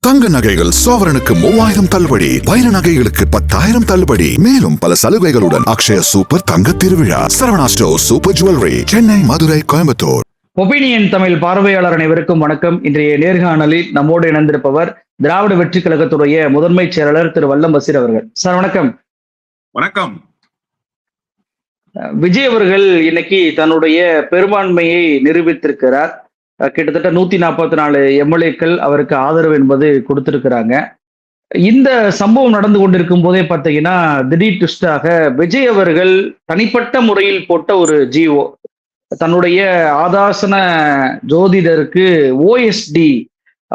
தங்க நகைகள் சோவரனுக்கு 3000 தள்ளுபடி, வைர நகைகளுக்கு 10,000 தள்ளுபடி, மேலும் பல சலுகைகளுடன் அக்ஷய சூப்பர் தங்க திருவிழா. Saravana store super jewellery, Chennai, Madurai, Coimbatore. Opinion Tamil பார்வையாளர் அனைவருக்கும் வணக்கம். இன்றைய நேர்காணலில் நம்மோடு இணைந்திருப்பவர் திராவிட வெற்றி கழகத்துடைய முதன்மை செயலாளர் திரு வல்லம் பசீர் அவர்கள். சார் வணக்கம். வணக்கம். விஜய் அவர்கள் இன்னைக்கு தன்னுடைய பெரும்பான்மையை நிரூபித்திருக்கிறார். கிட்டத்தட்ட 144 எம்எல்ஏக்கள் அவருக்கு ஆதரவு என்பது கொடுத்திருக்கிறாங்க. இந்த சம்பவம் நடந்து கொண்டிருக்கும் போதே பார்த்தீங்கன்னா திடீர் ட்விஸ்டாக விஜய் அவர்கள் தனிப்பட்ட முறையில் போட்ட ஒரு ஜிஓ, தன்னுடைய ஆதாசன ஜோதிடருக்கு OSD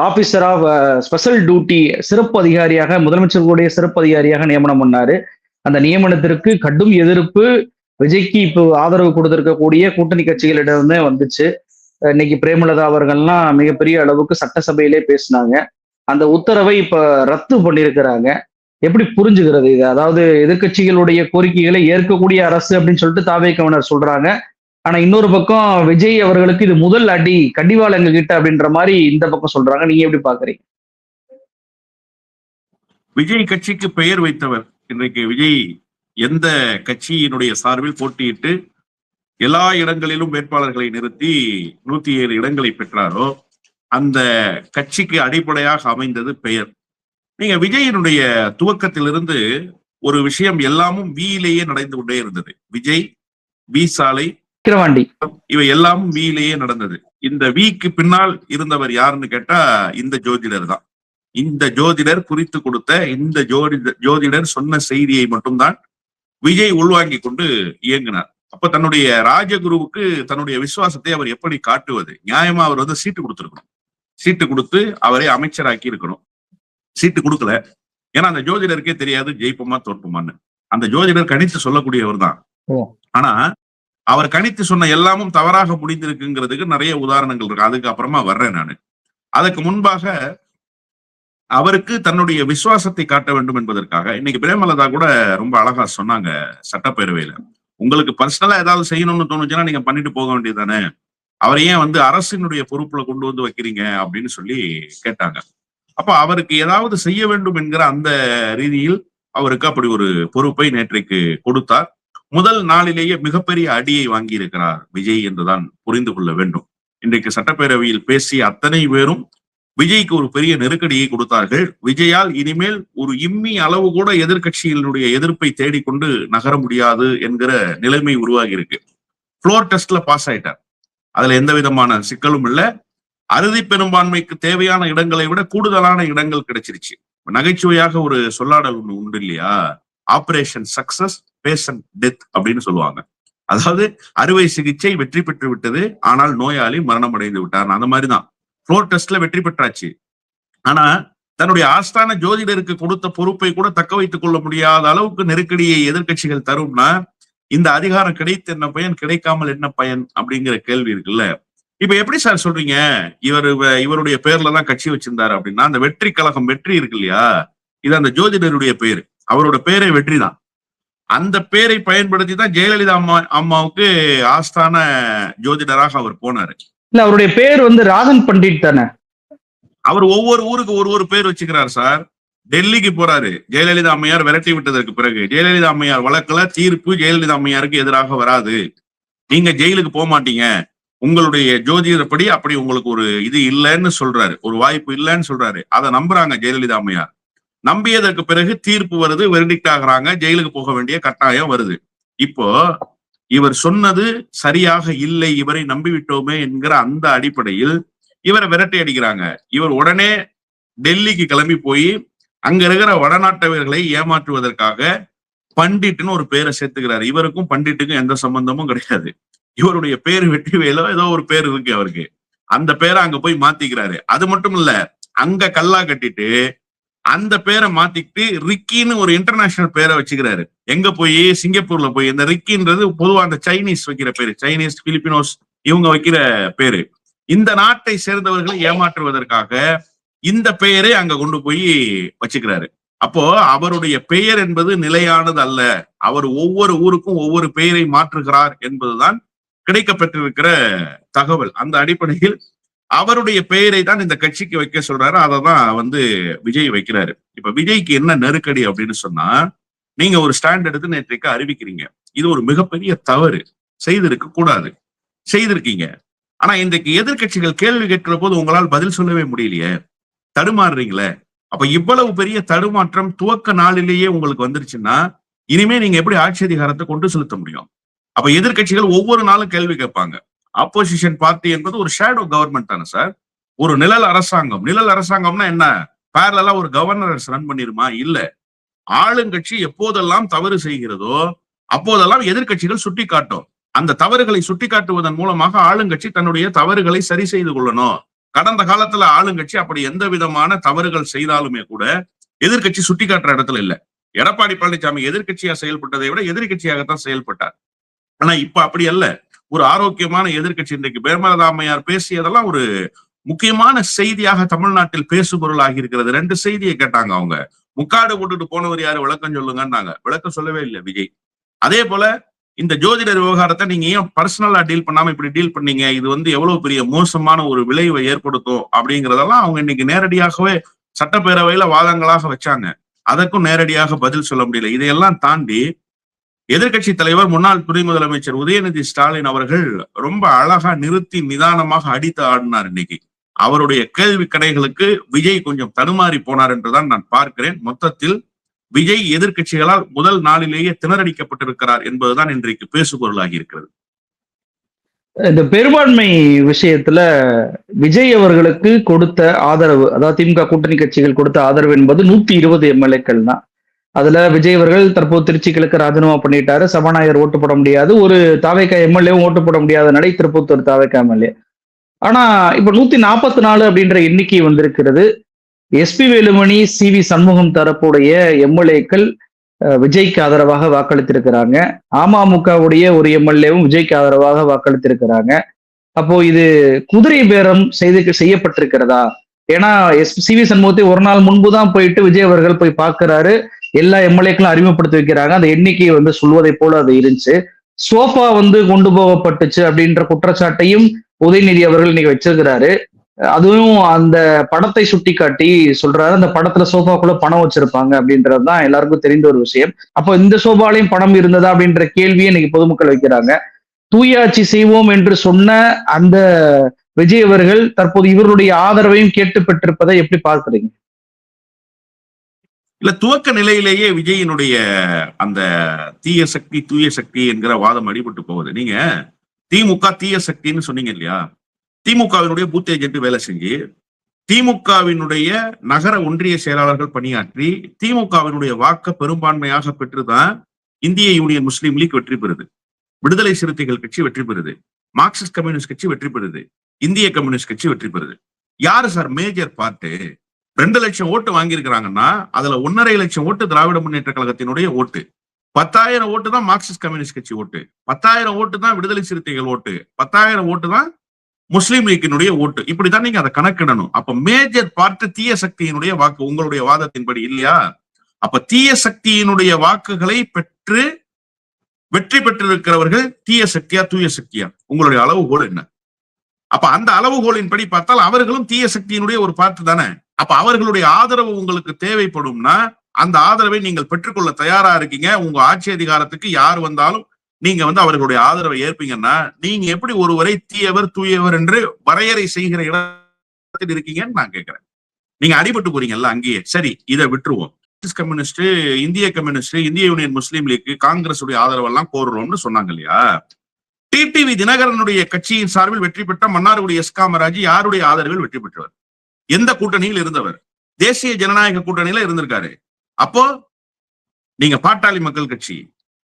officer of special duty சிறப்பு அதிகாரியாக, முதலமைச்சர்களுடைய சிறப்பு அதிகாரியாக நியமனம் பண்ணாரு. அந்த நியமனத்திற்கு கடும் எதிர்ப்பு விஜய்க்கு இப்போ ஆதரவு கொடுத்திருக்கக்கூடிய கூட்டணி கட்சிகளிடம் வந்துச்சு. இன்னைக்கு பிரேமலதா அவர்கள்லாம் மிகப்பெரிய அளவுக்கு சட்டசபையிலே பேசினாங்க. அந்த உத்தரவை இப்ப ரத்து பண்ணியிருக்கிறாங்க. எப்படி புரிஞ்சுக்கிறது இது? அதாவது எதிர்கட்சிகளுடைய கோரிக்கைகளை ஏற்கக்கூடிய அரசு அப்படின்னு சொல்லிட்டு தாவேக்கவினர் சொல்றாங்க. ஆனா இன்னொரு பக்கம் விஜய் அவர்களுக்கு இது முதல் அடி, கண்டிவாள் எங்க கிட்ட அப்படின்ற மாதிரி இந்த பக்கம் சொல்றாங்க. நீங்க எப்படி பாக்குறீங்க? விஜய் கட்சிக்கு பெயர் வைத்தவர். இன்றைக்கு விஜய் எந்த கட்சியினுடைய சார்பில் போட்டியிட்டு எல்லா இடங்களிலும் வேட்பாளர்களை நிறுத்தி 107 இடங்களை பெற்றாரோ அந்த கட்சிக்கு அடிப்படையாக அமைந்தது பெயர். நீங்க விஜயினுடைய துவக்கத்திலிருந்து ஒரு விஷயம் எல்லாமும் வியிலேயே நடந்து கொண்டே இருந்தது. விஜய், வி சாலை, விக்கிரவாண்டி, இவை எல்லாமும் வியிலேயே நடந்தது. இந்த விக்கு பின்னால் இருந்தவர் யாருன்னு கேட்டா இந்த ஜோதிடர் தான். இந்த ஜோதிடர் குறித்து கொடுத்த இந்த ஜோதிடர் சொன்ன செய்தியை மட்டும்தான் விஜய் உள்வாங்கி கொண்டு இயங்கினார். அப்ப தன்னுடைய ராஜகுருவுக்கு தன்னுடைய விசுவாசத்தை அவர் எப்படி காட்டுவது? நியாயமா அவர் சீட்டு கொடுத்திருக்கணும். சீட்டு கொடுத்து அவரை அமைச்சராக்கி இருக்கணும். சீட்டு கொடுக்கல. ஏன்னா அந்த ஜோதிடருக்கே தெரியாது ஜெயிப்போமா தோற்போமான்னு. அந்த ஜோதிடர் கணித்து சொல்லக்கூடியவர் தான். ஆனா அவர் கணித்து சொன்ன எல்லாமும் தவறாக முடிந்திருக்குங்கிறதுக்கு நிறைய உதாரணங்கள் இருக்கு. அதுக்கு அப்புறமா வர்றேன் நானு. அதுக்கு முன்பாக அவருக்கு தன்னுடைய விசுவாசத்தை காட்ட வேண்டும் என்பதற்காக இன்னைக்கு பிரேமலதா கூட ரொம்ப அழகா சொன்னாங்க சட்டப்பேரவையில. உங்களுக்கு பர்சனலா ஏதாவது செய்யணும்னு தோணுச்சுன்னா நீங்க பண்ணிட்டு போக வேண்டியதுதானே, அவரை ஏன் அரசினுடைய பொறுப்புல கொண்டு வைக்கிறீங்க அப்படின்னு சொல்லி கேட்டாங்க. அப்ப அவருக்கு ஏதாவது செய்ய வேண்டும் என்கிற அந்த ரீதியில் அவருக்கு அப்படி ஒரு பொறுப்பை நேற்றைக்கு கொடுத்தார். முதல் நாளிலேயே மிகப்பெரிய அடியை வாங்கி இருக்கிறார் விஜய் என்றுதான் புரிந்து கொள்ள வேண்டும். இன்றைக்கு சட்டப்பேரவையில் பேசிய அத்தனை பேரும் விஜய்க்கு ஒரு பெரிய நெருக்கடியை கொடுத்தார்கள். விஜயால் இனிமேல் ஒரு இம்மி அளவு கூட எதிர்கட்சிகளுடைய எதிர்ப்பை தேடிக்கொண்டு நகர முடியாது என்கிற நிலைமை உருவாகி இருக்கு. புளோர் டெஸ்ட்ல பாஸ் ஆயிட்டார். அதுல எந்த விதமான சிக்கலும் இல்லை. அறுதி பெரும்பான்மைக்கு தேவையான இடங்களை விட கூடுதலான இடங்கள் கிடைச்சிருச்சு. நகைச்சுவையாக ஒரு சொல்லாடல் ஒண்ணு உண்டு இல்லையா? ஆபரேஷன் சக்சஸ், பேஷண்ட் டெத் அப்படின்னு சொல்லுவாங்க. அதாவது அறுவை சிகிச்சை வெற்றி பெற்று விட்டது, ஆனால் நோயாளி மரணம் அடைந்து விட்டார். அந்த மாதிரிதான் புளோர் டெஸ்ட்ல வெற்றி பெற்றாச்சு. ஆனா தன்னுடைய ஆஸ்தான ஜோதிடருக்கு கொடுத்த பொறுப்பை கூட தக்க வைத்துக் கொள்ள முடியாத அளவுக்கு நெருக்கடியை எதிர்கட்சிகள் தரும்னா இந்த அதிகாரம் கிடைத்து என்ன பயன், கிடைக்காமல் என்ன பயன் அப்படிங்கிற கேள்வி இருக்குல்ல. இப்ப எப்படி சார் சொல்றீங்க இவருடைய பேர்லதான் கட்சி வச்சிருந்தாரு அப்படின்னா? அந்த வெற்றி கழகம், வெற்றி இருக்கு இல்லையா, இது அந்த ஜோதிடருடைய பேரு. அவரோட பேரே வெற்றி தான். அந்த பேரை பயன்படுத்தி தான் ஜெயலலிதா அம்மாவுக்கு ஆஸ்தான ஜோதிடராக அவர் போனாரு. இல்ல, அவருடைய பேர் ராஜன் பண்டிட் தானே. அவர் ஒவ்வொரு ஊருக்கு ஒரு பேர் வச்சுக்கிறார் சார். டெல்லிக்கு போறாரு ஜெயலலிதா அம்மையார் விரட்டி விட்டதற்கு பிறகு. ஜெயலலிதா அம்மையார் வழக்குல தீர்ப்பு ஜெயலலிதா அம்மையாருக்கு எதிராக வராது, நீங்க ஜெயிலுக்கு போக மாட்டீங்க, உங்களுடைய ஜோதிடப்படி அப்படி உங்களுக்கு ஒரு இது இல்லைன்னு சொல்றாரு, ஒரு வாய்ப்பு இல்லைன்னு சொல்றாரு. அதை நம்புறாங்க ஜெயலலிதா அம்மையார். நம்பியதற்கு பிறகு தீர்ப்பு வருது, வெர்டிக்ட் ஆகுறாங்க, ஜெயிலுக்கு போக வேண்டிய கட்டாயம் வருது. இப்போ இவர் சொன்னது சரியாக இல்லை, இவரை நம்பிவிட்டோமே என்கிற அந்த அடிப்படையில் இவரை விரட்டி அடிக்கிறாங்க. இவர் உடனே டெல்லிக்கு கிளம்பி போய் அங்க இருக்கிற வடநாட்டவர்களை ஏமாற்றுவதற்காக பண்டிட்னு ஒரு பேரை சேர்த்துக்கிறாரு. இவருக்கும் பண்டிட்டுக்கும் எந்த சம்பந்தமும் கிடையாது. இவருடைய பேரு வெற்றிவேலோ ஏதோ ஒரு பேர் இருக்கு அவருக்கு. அந்த பேரை அங்க போய் மாத்திக்கிறாரு. அது மட்டும் இல்ல, அங்க கல்லா கட்டிட்டு அந்த பேரை மாத்திக்கிட்டு ரிக்கின்னு ஒரு இன்டர்நேஷனல் பேரை வச்சுக்கிறாரு. எங்க போய்? சிங்கப்பூர்ல போய். இந்த ரிக்கின்றது பொதுவா அந்த சைனீஸ் வைக்கிற பேரு, சைனீஸ், பிலிப்பினோஸ் இவங்க வைக்கிற பேரு. இந்த நாட்டை சேர்ந்தவர்களை ஏமாற்றுவதற்காக இந்த பெயரை அங்க கொண்டு போய் வச்சுக்கிறாரு. அப்போ அவருடைய பெயர் என்பது நிலையானது அல்ல. அவர் ஒவ்வொரு ஊருக்கும் ஒவ்வொரு பெயரை மாற்றுகிறார் என்பதுதான் கிடைக்கப்பட்டிருக்கிற தகவல். அந்த அடிப்படையில் அவருடைய பெயரை தான் இந்த கட்சிக்கு வைக்க சொல்றாரு. அதை தான் விஜய் வைக்கிறாரு. இப்ப விஜய்க்கு என்ன நெருக்கடி அப்படின்னு சொன்னா, நீங்க ஒரு ஸ்டாண்ட் எடுத்து நேற்றைக்கு அறிவிக்கிறீங்க. இது ஒரு மிகப்பெரிய தவறு, செய்திருக்க கூடாது, செய்திருக்கீங்க. ஆனா இன்றைக்கு எதிர்கட்சிகள் கேள்வி கேட்கிற போது உங்களால் பதில் சொல்லவே முடியலையே, தடுமாறுறீங்களே. அப்ப இவ்வளவு பெரிய தடுமாற்றம் துவக்க நாளிலேயே உங்களுக்கு வந்துருச்சுன்னா இனிமே நீங்க எப்படி ஆட்சி அதிகாரத்தை கொண்டு செலுத்த முடியும்? அப்ப எதிர்கட்சிகள் ஒவ்வொரு நாளும் கேள்வி கேட்பாங்க. ஆப்போசிஷன் பார்ட்டி என்பது ஒரு ஷேடோ கவர்மெண்ட் தானே சார், ஒரு நிழல் அரசாங்கம். நிழல் அரசாங்கம்னா என்ன, பேரலா ஒரு கவர்னர் ரன் பண்ணிருமா? இல்ல. ஆளுங்கட்சி எப்போதெல்லாம் தவறு செய்கிறதோ அப்போதெல்லாம் எதிர்கட்சிகள் சுட்டி காட்டும். அந்த தவறுகளை சுட்டி காட்டுவதன் மூலமாக ஆளுங்கட்சி தன்னுடைய தவறுகளை சரி செய்து கொள்ளணும். கடந்த காலத்துல ஆளுங்கட்சி அப்படி எந்த விதமான தவறுகள் செய்தாலுமே கூட எதிர்கட்சி சுட்டி காட்டுற இடத்துல இல்ல. எடப்பாடி பழனிசாமி எதிர்கட்சியா செயல்பட்டதை விட எதிர்கட்சியாகத்தான் செயல்பட்டார். ஆனா இப்ப அப்படி அல்ல. ஒரு ஆரோக்கியமான எதிர்கட்சி. இன்றைக்கு பிரேமலதா அம்மையார் பேசியதெல்லாம் ஒரு முக்கியமான செய்தியாக தமிழ்நாட்டில் பேசுபொருள் ஆகி இருக்கிறது. 2 செய்தியை கேட்டாங்க அவங்க. முக்காடு போட்டுட்டு போனவர் யாரு, விளக்கம் சொல்லுங்கன்னாங்க. விளக்கம் சொல்லவே இல்லை விஜய். அதே போல இந்த ஜோதிடர் விவகாரத்தை நீங்க ஏன் பர்சனலா டீல் பண்ணாம இப்படி டீல் பண்ணீங்க, இது எவ்வளவு பெரிய மோசமான ஒரு விளைவை ஏற்படுத்தும் அப்படிங்கறதெல்லாம் அவங்க இன்னைக்கு நேரடியாகவே சட்டப்பேரவையில வாதங்களாக வச்சாங்க. அதற்கும் நேரடியாக பதில் சொல்ல முடியல. இதையெல்லாம் தாண்டி எதிர்கட்சி தலைவர் முன்னாள் துணை முதலமைச்சர் உதயநிதி ஸ்டாலின் அவர்கள் ரொம்ப அழகா நிறுத்தி நிதானமாக அடித்து ஆடினார். இன்னைக்கு அவருடைய கேள்வி கணைகளுக்கு விஜய் கொஞ்சம் தடுமாறி போனார் என்றுதான் நான் பார்க்கிறேன். மொத்தத்தில் விஜய் எதிர்கட்சிகளால் முதல் நாளிலேயே திணறடிக்கப்பட்டிருக்கிறார் என்பதுதான் இன்றைக்கு பேசுபொருளாகி இருக்கிறது. இந்த பெரும்பான்மை விஷயத்துல விஜய் அவர்களுக்கு கொடுத்த ஆதரவு, அதாவது திமுக கூட்டணி கட்சிகள் கொடுத்த ஆதரவு என்பது 120 எம்எல்ஏக்கள் தான். அதுல விஜய் அவர்கள் தற்போது திருச்சி கிழக்கு ராஜினாமா பண்ணிட்டாரு. சபாநாயகர் ஓட்டு போட முடியாது, ஒரு தாவேகா எம்எல்ஏவும் ஓட்டு போட முடியாத நடை திருப்பத்தூர் தாவேகா எம்எல்ஏ. ஆனா இப்ப 144 அப்படின்ற எண்ணிக்கை வந்திருக்கிறது. SP Velumani, C V. சண்முகம் தரப்புடைய எம்எல்ஏக்கள் விஜய்க்கு ஆதரவாக வாக்களித்திருக்கிறாங்க. அமமுகவுடைய ஒரு எம்எல்ஏவும் விஜய்க்கு ஆதரவாக வாக்களித்திருக்கிறாங்க. அப்போ இது குதிரை பேரம் செய்யப்பட்டிருக்கிறதா? ஏன்னா சி.வி. சண்முகத்தை ஒரு நாள் முன்புதான் போயிட்டு விஜய் அவர்கள் போய் பார்க்கிறாரு. எல்லா எம்எல்ஏக்களும் அறிமுகப்படுத்தி வைக்கிறாங்க. அந்த எண்ணிக்கையை சொல்வதை போல அது இருந்துச்சு. சோஃபா கொண்டு போகப்பட்டுச்சு அப்படின்ற குற்றச்சாட்டையும் உதயநிதி அவர்கள் இன்னைக்கு வச்சிருக்கிறாரு. அதுவும் அந்த படத்தை சுட்டி காட்டி சொல்றாரு, அந்த படத்துல சோஃபாக்குள்ள பணம் வச்சிருப்பாங்க அப்படின்றதுதான் எல்லாருக்கும் தெரிந்த ஒரு விஷயம். அப்போ இந்த சோஃபாலையும் பணம் இருந்ததா அப்படின்ற கேள்வியை இன்னைக்கு பொதுமக்கள் வைக்கிறாங்க. தூயாட்சி செய்வோம் என்று சொன்ன அந்த விஜய் அவர்கள் தற்போது இவருடைய ஆதரவையும் கேட்டு பெற்றிருப்பதை எப்படி பார்க்கிறீங்க? இல்ல, துவக்க நிலையிலேயே விஜயினுடைய அந்த தீய சக்தி தூய சக்தி என்கிற வாதம் அடிபட்டு போகுது. நீங்க திமுக தீய சக்தின்னு சொன்னீங்க இல்லையா? திமுகவினுடைய பூத் ஏஜென்ட் வேலை செஞ்சு, திமுகவினுடைய நகர ஒன்றிய செயலாளர்கள் பணியாற்றி, திமுகவினுடைய வாக்க பெரும்பான்மையாக பெற்றுதான் இந்திய யூனியன் முஸ்லீம் லீக் வெற்றி பெறுது, விடுதலை சிறுத்தைகள் கட்சி வெற்றி பெறுது, மார்க்சிஸ்ட் கம்யூனிஸ்ட் கட்சி வெற்றி பெறுது, இந்திய கம்யூனிஸ்ட் கட்சி வெற்றி பெறுது. யாரு சார் மேஜர் பார்ட்டு? 2 லட்சம் ஓட்டு வாங்கியிருக்கிறாங்கன்னா அதுல 1.5 லட்சம் ஓட்டு திராவிட முன்னேற்ற கழகத்தினுடைய ஓட்டு, 10,000 ஓட்டு தான் மார்க்சிஸ்ட் கம்யூனிஸ்ட் கட்சி ஓட்டு, 10,000 ஓட்டு தான் விடுதலை சிறுத்தைகள் ஓட்டு, 10,000 ஓட்டு தான் முஸ்லீம் லீக்கினுடைய ஓட்டு. இப்படிதான் நீங்க அதை கணக்கிடணும். அப்ப மேஜர் பார்ட் தீய சக்தியினுடைய வாக்கு உங்களுடைய வாதத்தின்படி இல்லையா? அப்ப தீய சக்தியினுடைய வாக்குகளை பெற்று வெற்றி பெற்றிருக்கிறவர்கள் தீய சக்தியா தூய சக்தியா? உங்களுடைய அளவுகோல் என்ன? அப்ப அந்த அளவுகோலின் படி பார்த்தால் அவர்களும் தீய சக்தியினுடைய ஒரு பார்ட் தானே. அப்ப அவர்களுடைய ஆதரவு உங்களுக்கு தேவைப்படும்னா அந்த ஆதரவை நீங்கள் பெற்றுக்கொள்ள தயாரா இருக்கீங்க. உங்க ஆட்சி அதிகாரத்துக்கு யார் வந்தாலும் நீங்க அவர்களுடைய ஆதரவை ஏற்பீங்கன்னா நீங்க எப்படி ஒருவரை தீயவர் தூயவர் என்று வரையறை செய்கிற இடத்தில் இருக்கீங்கன்னு நான் கேட்கிறேன். நீங்க அடிபட்டு போறீங்கல்ல அங்கேயே. சரி, இதை விட்டுருவோம். கம்யூனிஸ்ட், இந்திய கம்யூனிஸ்ட், இந்திய யூனியன் முஸ்லீம் லீக், காங்கிரஸ் உடைய ஆதரவெல்லாம் கோருறோம்னு சொன்னாங்க இல்லையா? டிடிவி தினகரனுடைய கட்சியின் சார்பில் வெற்றி பெற்ற மன்னார்குடி எஸ் காமராஜ் யாருடைய ஆதரவில் வெற்றி பெற்றவர்? எந்த கூட்டணியில் இருந்தவர்? தேசிய ஜனநாயக கூட்டணியில இருந்திருக்காரு. அப்போ நீங்க பாட்டாளி மக்கள் கட்சி,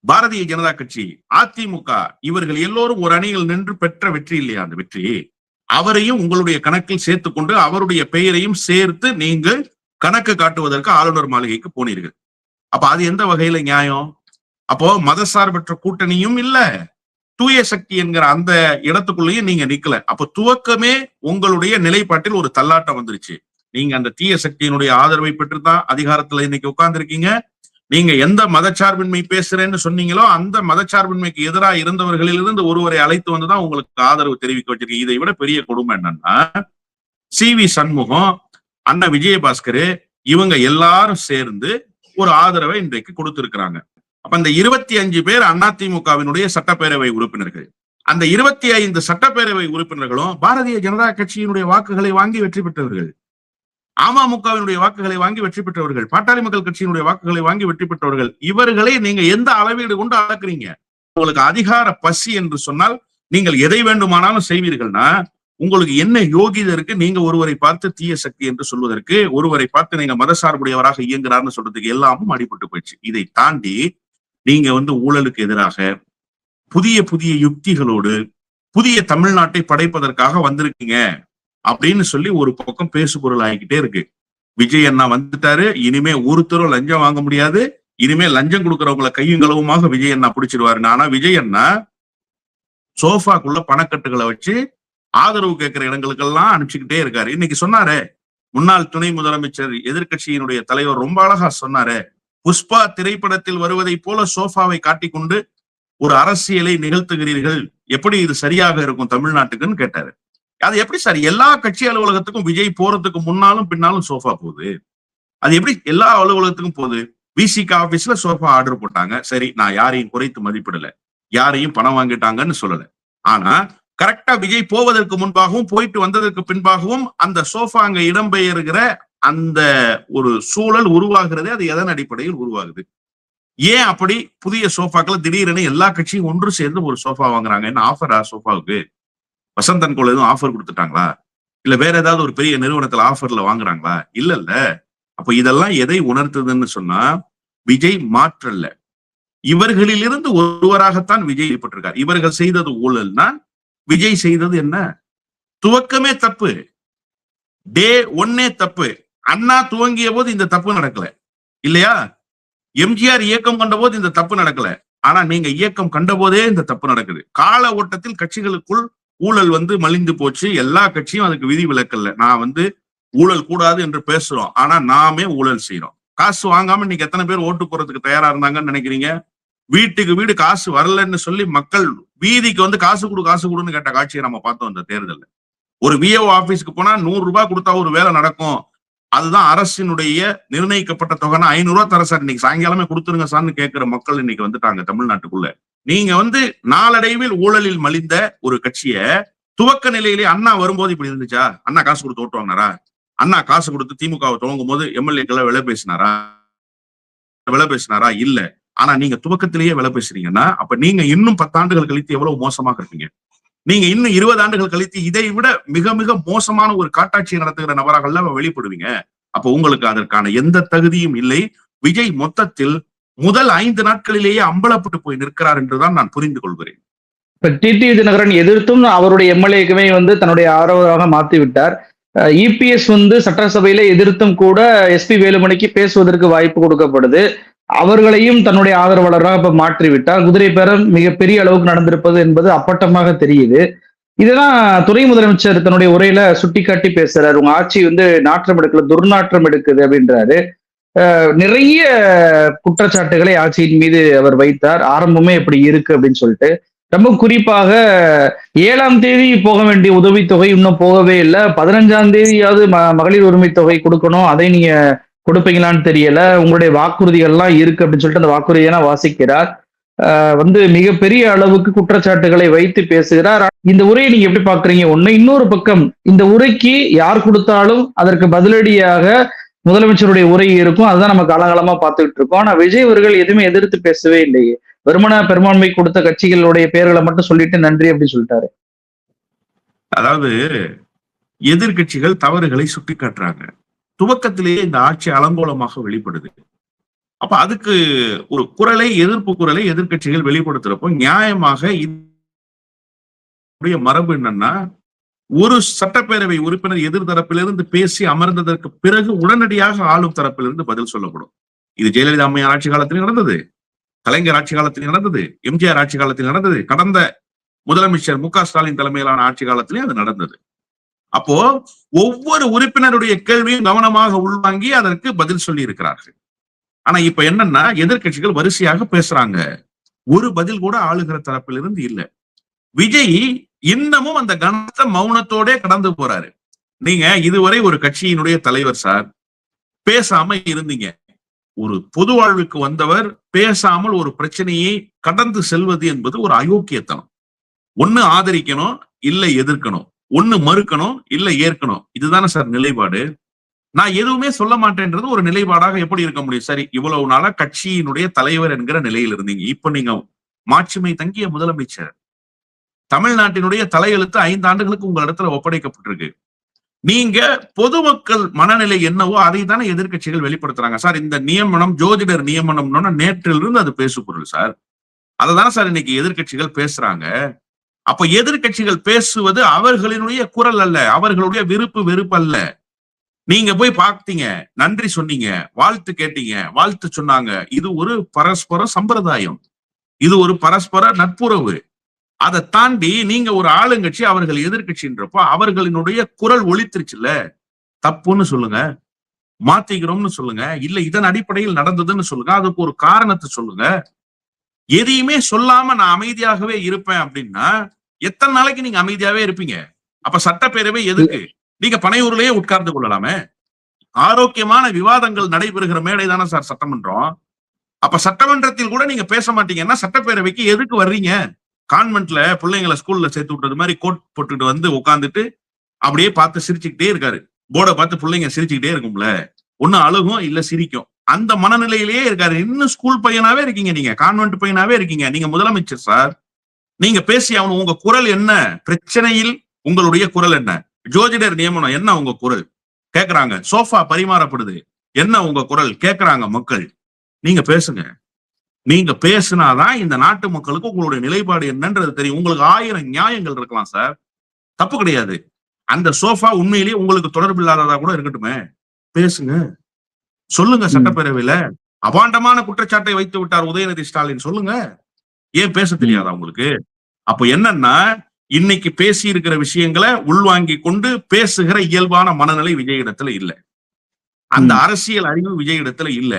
பாரதிய ஜனதா கட்சி, அதிமுக இவர்கள் எல்லோரும் ஒரு அணியில் நின்று பெற்ற வெற்றி இல்லையா? அந்த வெற்றி அவரையும் உங்களுடைய கணக்கில் சேர்த்துக் கொண்டு அவருடைய பெயரையும் சேர்த்து நீங்கள் கணக்கு காட்டுவதற்கு ஆளுநர் மாளிகைக்கு போனீர்கள். அப்ப அது எந்த வகையில நியாயம்? அப்போ மதசார்பற்ற கூட்டணியும் இல்ல, தூய சக்தி என்கிற அந்த இடத்துக்குள்ளேயும் நீங்க நிக்கல. அப்ப துவக்கமே உங்களுடைய நிலைப்பாட்டில் ஒரு தள்ளாட்டம் வந்துருச்சு. நீங்க அந்த தீய சக்தியினுடைய ஆதரவை பெற்றுதான் அதிகாரத்துல இன்னைக்கு உட்கார்ந்து இருக்கீங்க. நீங்க எந்த மதச்சார்பின்மை பேசுறேன்னு சொன்னீங்களோ அந்த மதச்சார்பின்மைக்கு எதிராக இருந்தவர்களிலிருந்து ஒருவரை அழைத்து வந்துதான் உங்களுக்கு ஆதரவு தெரிவிக்க வச்சிருக்கீங்க. இதை விட பெரிய கொடுமை என்னன்னா, CV சண்முகம், அண்ணா விஜயபாஸ்கர், இவங்க எல்லாரும் சேர்ந்து ஒரு ஆதரவை இன்றைக்கு கொடுத்திருக்கிறாங்க. அப்ப அந்த 25 பேர் அதிமுகவினுடைய சட்டப்பேரவை உறுப்பினர்கள். அந்த 25 சட்டப்பேரவை உறுப்பினர்களும் பாரதிய ஜனதா கட்சியினுடைய வாக்குகளை வாங்கி வெற்றி பெற்றவர்கள், அமமுகவினுடைய வாக்குகளை வாங்கி வெற்றி பெற்றவர்கள், பாட்டாளி மக்கள் கட்சியினுடைய வாக்குகளை வாங்கி வெற்றி பெற்றவர்கள். இவர்களை நீங்க எந்த அளவீடு கொண்டு அளக்குறீங்க? உங்களுக்கு அதிகார பசி என்று சொன்னால் நீங்கள் எதை வேண்டுமானாலும் செய்வீர்கள்னா, உங்களுக்கு என்ன யோகிதை இருக்கு நீங்க ஒருவரை பார்த்து தீய சக்தி என்று சொல்வதற்கு, ஒருவரை பார்த்து நீங்க மதசார்புடையவராக இயங்குறாருன்னு சொல்றதுக்கு எல்லாமும் அடிபட்டு போயிடுச்சு. இதை தாண்டி நீங்க ஊழலுக்கு எதிராக புதிய புதிய யுக்திகளோடு புதிய தமிழ்நாட்டை படைப்பதற்காக வந்திருக்கீங்க அப்படின்னு சொல்லி ஒரு பக்கம் பேசு பொருள் ஆகிக்கிட்டே இருக்கு. விஜய் அண்ணா வந்துட்டாரு, இனிமே ஒருத்தரும் லஞ்சம் வாங்க முடியாது, இனிமே லஞ்சம் கொடுக்கறவங்களை கையும் களவுமாக விஜய் அண்ணா பிடிச்சிருவாருன்னு. ஆனா விஜய் அண்ணா சோஃபாக்குள்ள பணக்கட்டுகளை வச்சு ஆதரவு கேட்கிற இடங்களுக்கெல்லாம் அனுப்பிச்சுக்கிட்டே இருக்காரு. இன்னைக்கு சொன்னாரு முன்னாள் துணை முதலமைச்சர் எதிர்கட்சியினுடைய தலைவர் ரொம்ப அழகா சொன்னாரு, புஷ்பா திரைப்படத்தில் வருவதை போல சோஃபாவை காட்டிக்கொண்டு ஒரு அரசியலை நிகழ்த்துகிறீர்கள், எப்படி இது சரியாக இருக்கும் தமிழ்நாட்டுக்குன்னு கேட்டாரு. அது எப்படி சார் எல்லா கட்சி அலுவலகத்துக்கும் விஜய் போறதுக்கு முன்னாலும் பின்னாலும் சோஃபா போகுது? அது எப்படி எல்லா அலுவலகத்துக்கும் போகுது? விசிக ஆபீஸ்ல சோஃபா ஆர்டர் போட்டாங்க, சரி, நான் யாரையும் குறைத்து மதிப்பிடல, யாரையும் பணம் வாங்கிட்டாங்கன்னு சொல்லல. ஆனா கரெக்டா விஜய் போவதற்கு முன்பாகவும் போயிட்டு வந்ததற்கு பின்பாகவும் அந்த சோஃபா அங்க இடம்பெயர்கிற அந்த ஒரு சூழல் உருவாகிறது. அது எதன் அடிப்படையில் உருவாகுது? ஏன் அப்படி புதிய சோஃபாக்களை திடீரென எல்லா கட்சியும் ஒன்று சேர்ந்து ஒரு சோஃபா வாங்குறாங்க? என்ன ஆஃபரா சோஃபாவுக்கு? வசந்தன் கோல எதுவும் ஆஃபர் கொடுத்துட்டாங்களா? இல்ல வேற ஏதாவது ஒரு பெரிய நிறுவனத்துல ஆஃபர்ல வாங்குறாங்களா? இல்ல. அப்ப இதெல்லாம் எதை உணர்த்துதுன்னு சொன்னா, விஜய் மாற்றல்ல, இவர்களிலிருந்து ஒருவராகத்தான் விஜய் ஏற்பட்டிருக்கார். இவர்கள் செய்தது ஊழல்னா விஜய் செய்தது என்ன? துவக்கமே தப்பு, டே ஒன்னே தப்பு. அண்ணா துவங்கிய போது இந்த தப்பு நடக்கல இல்லையா? எம்ஜிஆர் இயக்கம் கண்ட போது இந்த தப்பு நடக்கல. ஆனா நீங்க இயக்கம் கண்ட போதே இந்த தப்பு நடக்குது. கால ஓட்டத்தில் கட்சிகளுக்குள் ஊழல் மலிந்து போச்சு. எல்லா கட்சியும் அதுக்கு விதி விலக்கல்ல. நான் ஊழல் கூடாது என்று பேசுறோம், ஆனா நாமே ஊழல் செய்யறோம். காசு வாங்காம இன்னைக்கு எத்தனை பேர் ஓட்டு போறதுக்கு தயாரா இருந்தாங்கன்னு நினைக்கிறீங்க? வீட்டுக்கு வீடு காசு வரலன்னு சொல்லி மக்கள் வீதிக்கு காசு கொடுன்னு கேட்ட காட்சியை நம்ம பார்த்தோம் இந்த தேர்தல்ல. ஒரு விஓ ஆபீஸ்க்கு போனா 100 ரூபாய் கொடுத்தா ஒரு வேலை நடக்கும், அதுதான் அரசினுடைய நிர்ணயிக்கப்பட்ட தொகைனா 500 ரூபாய் தர சார், இன்னைக்கு சாயங்காலமே கொடுத்துருங்க சார்னு கேட்கிற மக்கள் இன்னைக்கு வந்துட்டாங்க தமிழ்நாட்டுக்குள்ள. நீங்க நாளடைவில் ஊழலில் மலிந்த ஒரு கட்சிய துவக்க நிலையிலே அண்ணா வரும்போது இப்படி இருந்துச்சா? அண்ணா காசு கொடுத்து ஓட்டு வாங்கினாரா? அண்ணா காசு கொடுத்து திமுகவை துவங்கும் போது எம்எல்ஏக்களை விலை பேசினாரா? இல்ல. ஆனா நீங்க துவக்கத்திலேயே விலை பேசுறீங்கன்னா, அப்ப நீங்க இன்னும் 10 ஆண்டுகள் கழித்து எவ்வளவு மோசமாக இருப்பீங்க? நீங்க இன்னும் 20 ஆண்டுகள் கழித்து இதை விட மிக மிக மோசமான ஒரு காட்டாட்சியை நடத்துகிற நபராக வெளிப்படுவீங்க. அப்ப உங்களுக்கு அதற்கான எந்த தகுதியும் இல்லை. விஜய் மொத்தத்தில் முதல் 5 நாட்களிலேயே அம்பலப்பட்டு போய் நிற்கிறார் என்றுதான் நான் புரிந்து கொள்கிறேன். இப்ப டிடிவி தினகரன் எதிர்த்தும் அவருடைய எம்எல்ஏக்குமே தன்னுடைய ஆதரவாக மாத்தி விட்டார். இபிஎஸ் சட்டசபையில எதிர்த்தும் கூட எஸ்பி வேலுமணிக்கு பேசுவதற்கு வாய்ப்பு கொடுக்கப்படுது. அவர்களையும் தன்னுடைய ஆதரவாளராக இப்ப மாற்றி விட்டார். குதிரை பேரம் மிகப்பெரிய அளவுக்கு நடந்திருப்பது என்பது அப்பட்டமாக தெரியுது. இதெல்லாம் துணை முதலமைச்சர் தன்னுடைய உரையில சுட்டிக்காட்டி பேசுறாரு. உங்க ஆட்சி நாற்றம் எடுக்கல, துர்நாற்றம் எடுக்குது அப்படின்றாரு. நிறைய குற்றச்சாட்டுகளை ஆட்சியின் மீது அவர் வைத்தார். ஆரம்பமே எப்படி இருக்கு அப்படின்னு சொல்லிட்டு, ரொம்ப குறிப்பாக 7ஆம் தேதி போக வேண்டிய உதவித்தொகை இன்னும் போகவே இல்லை, 15ஆம் தேதியாவது மகளிர் உரிமை தொகை கொடுக்கணும், அதை நீங்க கொடுப்பீங்களான்னு தெரியல, உங்களுடைய வாக்குறுதிகள்லாம் இருக்கு அப்படின்னு சொல்லிட்டு அந்த வாக்குறுதியெல்லாம் வாசிக்கிறார். மிகப்பெரிய அளவுக்கு குற்றச்சாட்டுகளை வைத்து பேசுகிறார். இந்த உரையை நீங்க எப்படி பாக்குறீங்க? ஒண்ணு. இன்னொரு பக்கம் இந்த உரைக்கு யார் கொடுத்தாலும் அதற்கு பதிலடியாக முதலமைச்சருடைய உரை இருக்கும். அதுதான் நம்ம காலகாலமா பார்த்துக்கிட்டு இருக்கோம். ஆனா விஜய் அவர்கள் எதுவுமே எதிர்த்து பேசவே இல்லையே. வெறுமன பெரும்பான்மை கொடுத்த கட்சிகளுடைய பெயர்களை மட்டும் சொல்லிட்டு நன்றி அப்படின்னு சொல்லிட்டாரு. அதாவது எதிர்கட்சிகள் தவறுகளை சுட்டி காட்டுறாங்க. துவக்கத்திலேயே இந்த ஆட்சி அலங்கோலமாக வெளிப்படுது. அப்ப அதுக்கு ஒரு குரலை, எதிர்ப்பு குரலை எதிர்கட்சிகள் வெளிப்படுத்துறப்போ நியாயமாக மரபு என்னன்னா, ஒரு சட்டப்பேரவை உறுப்பினர் எதிர்தரப்பிலிருந்து பேசி அமர்ந்ததற்கு பிறகு உடனடியாக ஆளும் தரப்பிலிருந்து பதில் சொல்லப்படும். இது ஜெயலலிதா அம்மையார் ஆட்சி காலத்தில் நடந்தது, கலைஞர் ஆட்சி காலத்தில் நடந்தது, எம்ஜிஆர் ஆட்சி காலத்தில் நடந்தது, கடந்த முதலமைச்சர் மு க ஸ்டாலின் தலைமையிலான ஆட்சி காலத்திலே அது நடந்தது. அப்போ ஒவ்வொரு உறுப்பினருடைய கேள்வியும் கவனமாக உள்வாங்கி அதற்கு பதில் சொல்லி இருக்கிறார்கள். ஆனா இப்ப என்னன்னா, எதிர்கட்சிகள் வரிசையாக பேசுறாங்க, ஒரு பதில் கூட ஆளுகிற தரப்பிலிருந்து இல்ல. விஜய் இன்னமும் அந்த கனத்த மௌனத்தோட கடந்து போறாரு. நீங்க இதுவரை ஒரு கட்சியினுடைய தலைவர் சார், பேசாம இருந்தீங்க. ஒரு பொது வாழ்வுக்கு வந்தவர் பேசாமல் ஒரு பிரச்சனையை கடந்து செல்வது என்பது ஒரு அயோக்கியத்தனம். ஒண்ணு ஆதரிக்கணும், இல்ல எதிர்க்கணும். ஒண்ணு மறுக்கணும், இல்ல ஏற்கணும். இதுதானே சார் நிலைப்பாடு. நான் எதுவுமே சொல்ல மாட்டேன்றது ஒரு நிலைப்பாடாக எப்படி இருக்க முடியும்? சரி, இவ்வளவு நாளா கட்சியினுடைய தலைவர் என்கிற நிலையில் இருந்தீங்க. இப்ப நீங்க மாட்சிமை தங்கிய முதலமைச்சர். தமிழ்நாட்டினுடைய தலையெழுத்து 5 ஆண்டுகளுக்கு உங்க இடத்துல ஒப்படைக்கப்பட்டிருக்கு. நீங்க பொதுமக்கள் மனநிலை என்னவோ அதை தானே எதிர்க்கட்சிகள் வெளிப்படுத்துறாங்க சார். இந்த நியமனம் ஜோதிடர் நியமனம்னு நேற்றிலிருந்து அது பேசு பொருள் சார். அததானே சார் இன்னைக்கு எதிர்க்கட்சிகள் பேசுறாங்க. அப்ப எதிர்க்கட்சிகள் பேசுவது அவர்களினுடைய குரல் அல்ல, அவர்களுடைய விருப்பு வெறுப்பு அல்ல. நீங்க போய் பார்த்தீங்க, நன்றி சொன்னீங்க, வாழ்த்து கேட்டீங்க, வாழ்த்து சொன்னாங்க. இது ஒரு பரஸ்பர சம்பிரதாயம், இது ஒரு பரஸ்பர நட்புறவு. அதை தாண்டி நீங்க ஒரு ஆளுங்கட்சி, அவர்கள் எதிர்கட்சின்றப்போ அவர்களினுடைய குரல் ஒலித்திருச்சுல்ல, தப்புன்னு சொல்லுங்க, மாத்திக்கிறோம்னு சொல்லுங்க, இல்ல இதன் அடிப்படையில் நடந்ததுன்னு சொல்லுங்க, அதுக்கு ஒரு காரணத்தை சொல்லுங்க. எதையுமே சொல்லாம நான் அமைதியாகவே இருப்பேன் அப்படின்னா எத்தனை நாளைக்கு நீங்க அமைதியாவே இருப்பீங்க? அப்ப சட்டப்பேரவை எதுக்கு? நீங்க பனையூர்லயே உட்கார்ந்து கொள்ளலாமே. ஆரோக்கியமான விவாதங்கள் நடைபெறுகிற மேடை தானே சார் சட்டமன்றம். அப்ப சட்டமன்றத்தில் கூட நீங்க பேச மாட்டீங்கன்னா சட்டப்பேரவைக்கு எதுக்கு வர்றீங்க? கான்வென்ட்ல பிள்ளைங்களை ஸ்கூல்ல சேர்த்து விட்டது மாதிரி கோட் போட்டுட்டு வந்து உட்காந்துட்டு அப்படியே பார்த்து சிரிச்சுக்கிட்டே இருக்காரு. போர்டை பார்த்து பிள்ளைங்க சிரிச்சுக்கிட்டே இருக்கும்ல, ஒண்ணு அழுகும் இல்ல சிரிக்கும். அந்த மனநிலையிலேயே இருக்காரு. இன்னும் ஸ்கூல் பையனாவே இருக்கீங்க, நீங்க கான்வென்ட் பையனாவே இருக்கீங்க. நீங்க முதலமைச்சர் சார், நீங்க பேசி அவனு உங்க குரல் என்ன? பிரச்சனையில் உங்களுடைய குரல் என்ன? ஜோதிடர் நியமனம் என்ன உங்க குரல் கேக்குறாங்க? சோஃபா பரிமாறப்படுது என்ன உங்க குரல் கேக்குறாங்க மக்கள்? நீங்க பேசுங்க. நீங்க பேசினாதான் இந்த நாட்டு மக்களுக்கு உங்களுடைய நிலைப்பாடு என்னன்றது தெரியும். உங்களுக்கு 1000 நியாயங்கள் இருக்கலாம் சார், தப்பு கிடையாது. அந்த சோஃபா உண்மையிலேயே உங்களுக்கு தொடர்பு இல்லாததா கூட இருக்கட்டுமே, பேசுங்க, சொல்லுங்க. சட்டப்பேரவையில அபாண்டமான குற்றச்சாட்டை வைத்து விட்டார் உதயநிதி ஸ்டாலின், சொல்லுங்க. ஏன் பேச தெரியாதா உங்களுக்கு? அப்ப என்னன்னா, இன்னைக்கு பேசி இருக்கிற விஷயங்களை உள்வாங்கி கொண்டு பேசுகிற இயல்பான மனநிலை விஜயிடத்துல இல்ல. அந்த அரசியல் அறிவு விஜயிடத்துல இல்ல.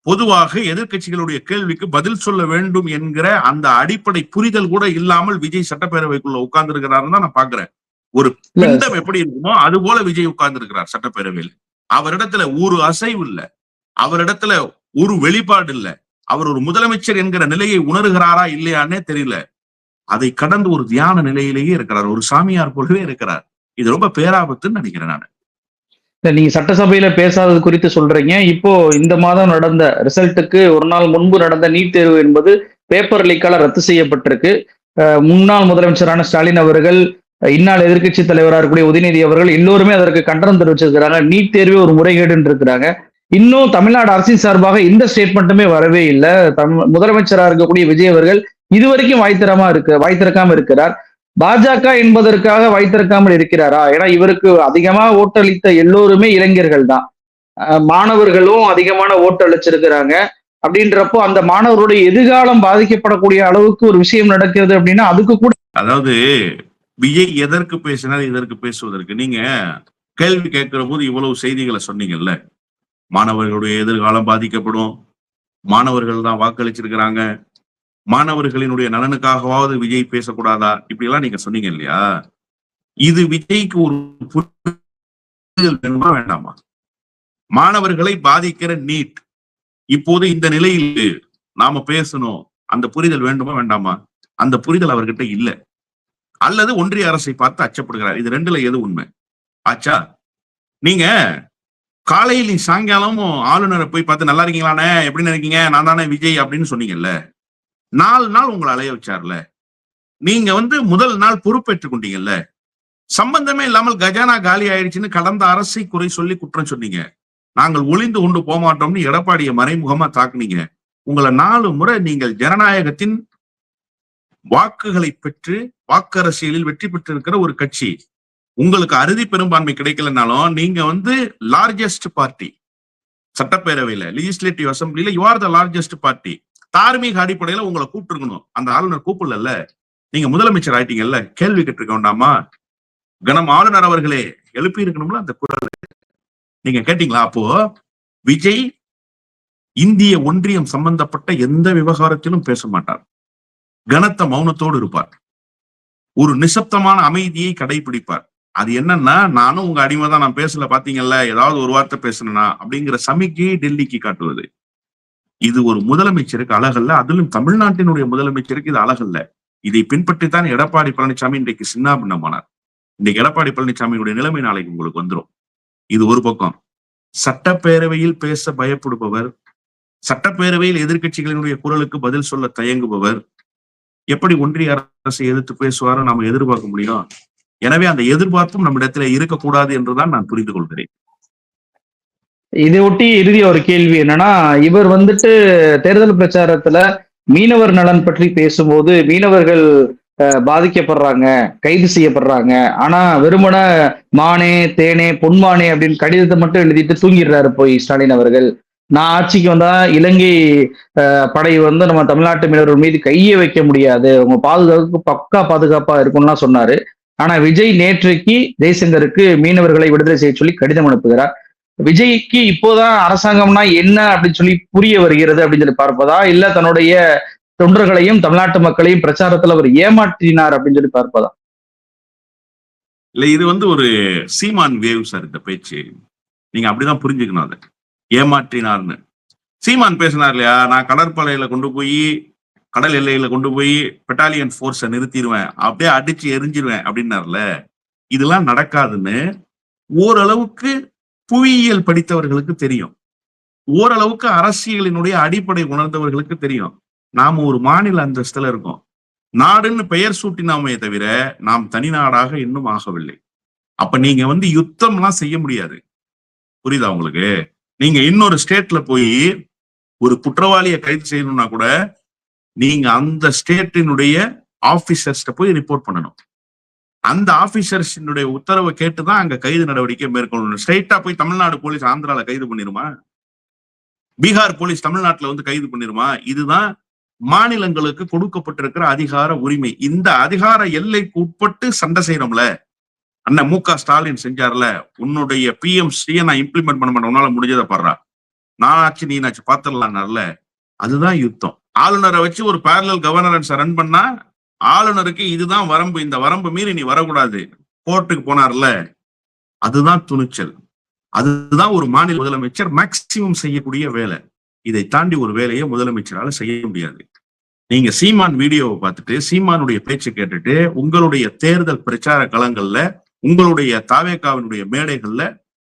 பொதுவாக எதிர்க்கட்சிகளுடைய கேள்விக்கு பதில் சொல்ல வேண்டும் என்கிற அந்த அடிப்படை புரிதல் கூட இல்லாமல் விஜய் சட்டப்பேரவைக்குள்ள உட்கார்ந்து இருக்கிறாருன்னு தான் நான் பாக்குறேன். ஒரு பிண்டம் எப்படி இருக்குமோ அது போல விஜய் உட்கார்ந்து இருக்கிறார் சட்டப்பேரவையில். அவரிடத்துல ஒரு அசைவு இல்ல, அவரிடத்துல ஒரு வெளிப்பாடு இல்ல. அவர் ஒரு முதலமைச்சர் என்கிற நிலையை உணர்கிறாரா இல்லையான்னே தெரியல. அதை கடந்து ஒரு தியான நிலையிலேயே இருக்கிறார், ஒரு சாமியார் போலவே இருக்கிறார். இது ரொம்ப பேராபத்துன்னு நினைக்கிறேன் நான். நீங்க சட்டசபையில பேசாதது குறித்து சொல்றீங்க. இப்போ இந்த மாதம் நடந்த ரிசல்ட்டுக்கு ஒரு நாள் முன்பு நடந்த நீட் தேர்வு என்பது பேப்பர் லீக்கால ரத்து செய்யப்பட்டிருக்கு. முன்னாள் முதலமைச்சரான ஸ்டாலின் அவர்கள், இந்நாள் எதிர்க்கட்சி தலைவராக இருக்கக்கூடிய உதயநிதி அவர்கள் எல்லோருமே அதற்கு கண்டனம் தெரிவிச்சிருக்கிறாங்க. நீட் தேர்வே ஒரு முறைகேடுன்னு இருக்கிறாங்க. இன்னும் தமிழ்நாடு அரசின் சார்பாக இந்த ஸ்டேட்மெண்ட்டுமே வரவே இல்லை. முதலமைச்சராக இருக்கக்கூடிய விஜய் அவர்கள் இதுவரைக்கும் வாய் திறக்காம இருக்கிறார். பாஜக என்பதற்காக வாய் திறக்காமல் இருக்கிறாரா? ஏன்னா இவருக்கு அதிகமா ஓட்டளித்த எல்லோருமே இளைஞர்கள் தான், மாணவர்களும் அதிகமான ஓட்டு அளிச்சிருக்கிறாங்க. அப்படின்றப்போ அந்த மாணவருடைய எதிர்காலம் பாதிக்கப்படக்கூடிய அளவுக்கு ஒரு விஷயம் நடக்கிறது அப்படின்னா அதுக்கு கூட, அதாவது விஜய் எதற்கு பேசினார், இதற்கு பேசுவதற்கு நீங்க கேள்வி கேட்கிற போது இவ்வளவு செய்திகளை சொன்னீங்கல்ல. மாணவர்களுடைய எதிர்காலம் பாதிக்கப்படும், மாணவர்கள் தான் வாக்களிச்சிருக்கிறாங்க, மாணவர்களினுடைய நலனுக்காகவாவது விஜய் பேசக்கூடாதா, இப்படி எல்லாம் நீங்க சொன்னீங்க இல்லையா? இது விஜய்க்கு ஒரு புரிதல் வேணுமா வேண்டாமா? மாணவர்களை பாதிக்கிற நீட் இப்போது இந்த நிலையில் நாம பேசணும், அந்த புரிதல் வேண்டுமா வேண்டாமா? அந்த புரிதல் அவர்கிட்ட இல்ல. அல்லது ஒன்றிய அரசை பார்த்து அச்சப்படுகிறார். இது ரெண்டுல எது உண்மை ஆச்சா? நீங்க காலையில் சாயங்காலமும் ஆளுநரை போய் பார்த்து நல்லா இருக்கீங்களானே, எப்படி நினைக்கீங்க, நான் தானே விஜய் அப்படின்னு சொன்னீங்கல்ல. 4 நாள் உங்களை அலைய வச்சார்ல. நீங்க முதல் நாள் பொறுப்பேற்றுக் கொண்டீங்கல்ல. சம்பந்தமே இல்லாமல் கஜானா காலி ஆயிடுச்சுன்னு கடந்த அரசை குறை சொல்லி குற்றம் சொன்னீங்க. நாங்கள் ஒளிந்து கொண்டு போக மாட்டோம்னு எடப்பாடியை மறைமுகமா தாக்குனீங்க. உங்களை 4 முறை நீங்கள் ஜனநாயகத்தின் வாக்குகளை பெற்று வாக்கரசியலில் வெற்றி பெற்று இருக்கிற ஒரு கட்சி. உங்களுக்கு அறுதி பெரும்பான்மை கிடைக்கலனாலும் நீங்க லார்ஜஸ்ட் பார்ட்டி சட்டப்பேரவையில, லெஜிஸ்லேட்டிவ் அசம்பிளில you are the largest party. தார்மீக அடிப்படையில உங்களை கூப்பிட்டுருக்கணும். அந்த ஆளுநர் கூப்பிடல, நீங்க முதலமைச்சர் ஆயிட்டீங்கல்ல, கேள்வி கேட்டிருக்க வேண்டாமா? கனம் ஆளுநர் அவர்களே எழுப்பி இருக்கணும்ல அந்த குரல். நீங்க கேட்டீங்களா? அப்போ விஜய் இந்திய ஒன்றியம் சம்பந்தப்பட்ட எந்த விவகாரத்திலும் பேச மாட்டார், கனத்த மௌனத்தோடு இருப்பார், ஒரு நிசப்தமான அமைதியை கடைபிடிப்பார். அது என்னன்னா, நானும் உங்க அடிமை தான், நான் பேசல பாத்தீங்கல்ல, ஏதாவது ஒரு வார்த்தை பேசணும்னா அப்படிங்கிற சமிக்கையை டெல்லிக்கு காட்டுவது. இது ஒரு முதலமைச்சருக்கு அழகல்ல. அதிலும் தமிழ்நாட்டினுடைய முதலமைச்சருக்கு இது அழகல்ல. இதை பின்பற்றித்தான் எடப்பாடி பழனிசாமி இன்றைக்கு சின்னாபின்னமானார். இன்னைக்கு எடப்பாடி பழனிசாமியுடைய நிலைமை நாளைக்கு உங்களுக்கு வந்துரும். இது ஒரு பக்கம். சட்டப்பேரவையில் பேச பயப்படுபவர், சட்டப்பேரவையில் எதிர்க்கட்சிகளினுடைய குரலுக்கு பதில் சொல்ல தயங்குபவர் எப்படி ஒன்றிய அரசை எதிர்த்து பேசுவாரோ நாம எதிர்பார்க்க முடியும். எனவே அந்த எதிர்பார்ப்பும் நம்மிடத்துல இருக்கக்கூடாது என்றுதான் நான் புரிந்து கொள்கிறேன். இதை ஒட்டி இறுதி ஒரு கேள்வி என்னன்னா, இவர் வந்துட்டு தேர்தல் பிரச்சாரத்துல மீனவர் நலன் பற்றி பேசும்போது மீனவர்கள் பாதிக்கப்படுறாங்க, கைது செய்யப்படுறாங்க. ஆனா வெறுமன மானே தேனே பொன்மானே அப்படின்னு கடிதத்தை மட்டும் எழுதிட்டு தூங்கிடுறாரு போய் ஸ்டாலின் அவர்கள். நான் ஆட்சிக்கு வந்தா இலங்கை படை வந்து நம்ம தமிழ்நாட்டு மீனவர்கள் மீது கையை வைக்க முடியாது, உங்க பாதுகாப்புக்கு பக்கா பாதுகாப்பா இருக்கும்லாம் சொன்னாரு. ஆனா விஜய் நேற்றைக்கு ஜெய்சங்கருக்கு மீனவர்களை விடுதலை செய்ய சொல்லி கடிதம் அனுப்புகிறார். விஜய்க்கு இப்போதான் அரசாங்கம்னா என்ன அப்படின்னு சொல்லி புரிய வருகிறது அப்படின்னு சொல்லி பார்ப்பதா, இல்ல தன்னுடைய தொண்டர்களையும் தமிழ்நாட்டு மக்களையும் பிரச்சாரத்துல அவர் ஏமாற்றினார் அப்படின்னு சொல்லி பார்ப்பதா? இல்ல, இது வந்து ஒரு சீமான் வேவ் சார் இந்த பேச்சு. நீங்க அப்படிதான் புரிஞ்சுக்கணும். அதை ஏமாற்றினார்னு சீமான் பேசினார் இல்லையா, நான் கடற்படையில கொண்டு போய் கடல் எல்லையில கொண்டு போய் பெட்டாலியன் போர்ஸை நிறுத்திடுவேன், அப்படியே அடிச்சு எரிஞ்சிருவேன் அப்படின்னார்ல. இதெல்லாம் நடக்காதுன்னு ஓரளவுக்கு புவியியல் படித்தவர்களுக்கு தெரியும், ஓரளவுக்கு அரசியலினுடைய அடிப்படை உணர்ந்தவர்களுக்கு தெரியும். நாம ஒரு மாநில அந்தஸ்துல இருக்கோம், நாடுன்னு பெயர் சூட்டினாமே தவிர நாம் தனி நாடாக இன்னும் ஆகவில்லை. அப்ப நீங்க வந்து யுத்தம்லாம் செய்ய முடியாது. புரியுதா உங்களுக்கு? நீங்க இன்னொரு ஸ்டேட்ல போய் ஒரு குற்றவாளியை கைது செய்யணும்னா கூட நீங்க அந்த ஸ்டேட்டினுடைய ஆபீசர்ஸ்ட போய் ரிப்போர்ட் பண்ணணும். அந்த ஆபீசர்ஸினுடைய உத்தரவை கேட்டுதான் அங்க கைது நடவடிக்கை மேற்கொள்ளணும். ஸ்ட்ரைட்டா போய் தமிழ்நாடு போலீஸ் ஆந்திரால கைது பண்ணிருமா? பீகார் போலீஸ் தமிழ்நாட்டுல வந்து கைது பண்ணிருமா? இதுதான் மாநிலங்களுக்கு கொடுக்கப்பட்டிருக்கிற அதிகார உரிமை. இந்த அதிகார எல்லைக்கு உட்பட்டு சண்டை செய்யறோம்ல, அண்ணன் மு க ஸ்டாலின் செஞ்சார்ல, உன்னுடைய PMC நான் இம்ப்ளிமெண்ட் பண்ண மாட்டேன், உன்னால முடிஞ்சதை பாடுறா, நான் ஆச்சு நீ நாச்சு பாத்துடலாம்ல. அதுதான் யுத்தம். ஆளுநரை வச்சு ஒரு பேரலல் கவர்னன்ஸ் ரன் பண்ணா ஆளுநருக்கு இதுதான் வரம்பு, இந்த வரம்பு மீறி நீ வரக்கூடாது, கோர்ட்டுக்கு போனார்ல, அதுதான் துணிச்சல். அதுதான் ஒரு மாநில முதலமைச்சர் மேக்சிமம் செய்யக்கூடிய வேலை. இதை தாண்டி ஒரு வேலையை முதலமைச்சரால செய்ய முடியாது. நீங்க சீமான் வீடியோவை பார்த்துட்டு சீமானுடைய பேச்சு கேட்டுட்டு உங்களுடைய தேர்தல் பிரச்சார களங்கள்ல உங்களுடைய தாவேகாவினுடைய மேடைகள்ல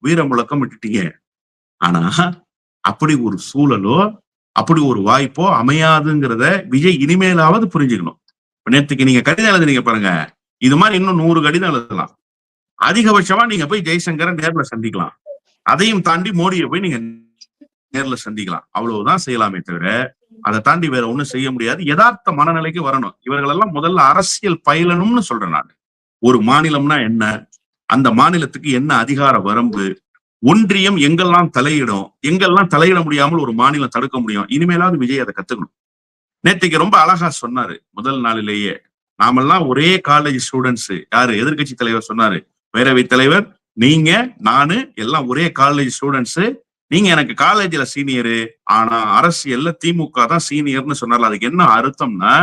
வீர முழக்கம் விட்டுட்டீங்க. ஆனா அப்படி ஒரு சூழலோ அப்படி ஒரு வாய்ப்போ அமையாதுங்கிறத விஜய் இனிமேலாவது புரிஞ்சுக்கணும். நேற்றுக்கு நீங்க கடிதம் எழுதுனீங்க பாருங்க, இது மாதிரி இன்னும் 100 கடிதம் எழுதலாம். அதிகபட்சமா நீங்க போய் ஜெய்சங்கரை நேர்ல சந்திக்கலாம், அதையும் தாண்டி மோடியை போய் நீங்க நேர்ல சந்திக்கலாம், அவ்வளவுதான் செய்யலாமே தவிர அதை தாண்டி வேற ஒண்ணும் செய்ய முடியாது. யதார்த்த மனநிலைக்கு வரணும். இவர்கள் எல்லாம் முதல்ல அரசியல் பயிலணும்னு சொல்றேன் நான். ஒரு மாநிலம்னா என்ன, அந்த மாநிலத்துக்கு என்ன அதிகார வரம்பு, ஒன்றியம் எங்கெல்லாம் தலையிடும், எங்கெல்லாம் தலையிட முடியாமல் ஒரு மாநிலம் தடுக்க முடியும். இனிமேலாவது விஜய் அதை கத்துக்கணும். நேற்றுக்கு ரொம்ப அழகா சொன்னாரு முதல் நாளிலேயே, நாமெல்லாம் ஒரே காலேஜ் ஸ்டூடெண்ட்ஸ். யாரு? எதிர்கட்சி தலைவர் சொன்னாரு, பேரவை தலைவர் நீங்க நானு எல்லாம் ஒரே காலேஜ் ஸ்டூடெண்ட்ஸ், நீங்க எனக்கு காலேஜ்ல சீனியரு, ஆனா அரசியல்ல திமுக தான் சீனியர்னு சொன்னார்ல. அதுக்கு என்ன அர்த்தம்னா,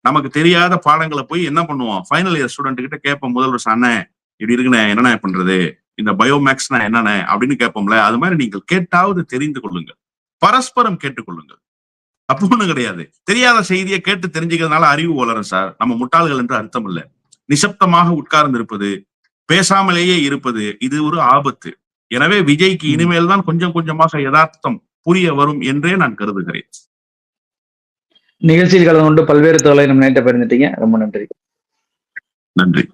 நமக்கு தெரியாத பாடங்களை போய் என்ன பண்ணுவோம், ஃபைனல் இயர் ஸ்டூடெண்ட் கிட்ட கேட்போம், முதல் வருஷம் அண்ணன் இப்படி இருக்குண்ணே என்னென்ன பண்றது, இந்த பயோமேக்ஸ்னா என்னென்ன அப்படின்னு கேட்போம்ல. அது மாதிரி நீங்கள் கேட்டாவது தெரிந்து கொள்ளுங்கள், பரஸ்பரம் கேட்டுக்கொள்ளுங்கள், அப்போ ஒண்ணும் கிடையாது. தெரியாத செய்தியை கேட்டு தெரிஞ்சுக்கிறதுனால அறிவு வளரும் சார். நம்ம முட்டாள்கள் என்று அர்த்தம் இல்லை. நிசப்தமாக உட்கார்ந்து இருப்பது, பேசாமலேயே இருப்பது, இது ஒரு ஆபத்து. எனவே விஜய்க்கு இனிமேல் தான் கொஞ்சம் கொஞ்சமாக யதார்த்தம் புரிய வரும் என்றே நான் கருதுகிறேன். நிகழ்ச்சியில் கலந்து கொண்டு பல்வேறு தகவலை நம்ம நேற்று பகிர்ந்துட்டீங்க. ரொம்ப நன்றி. நன்றி.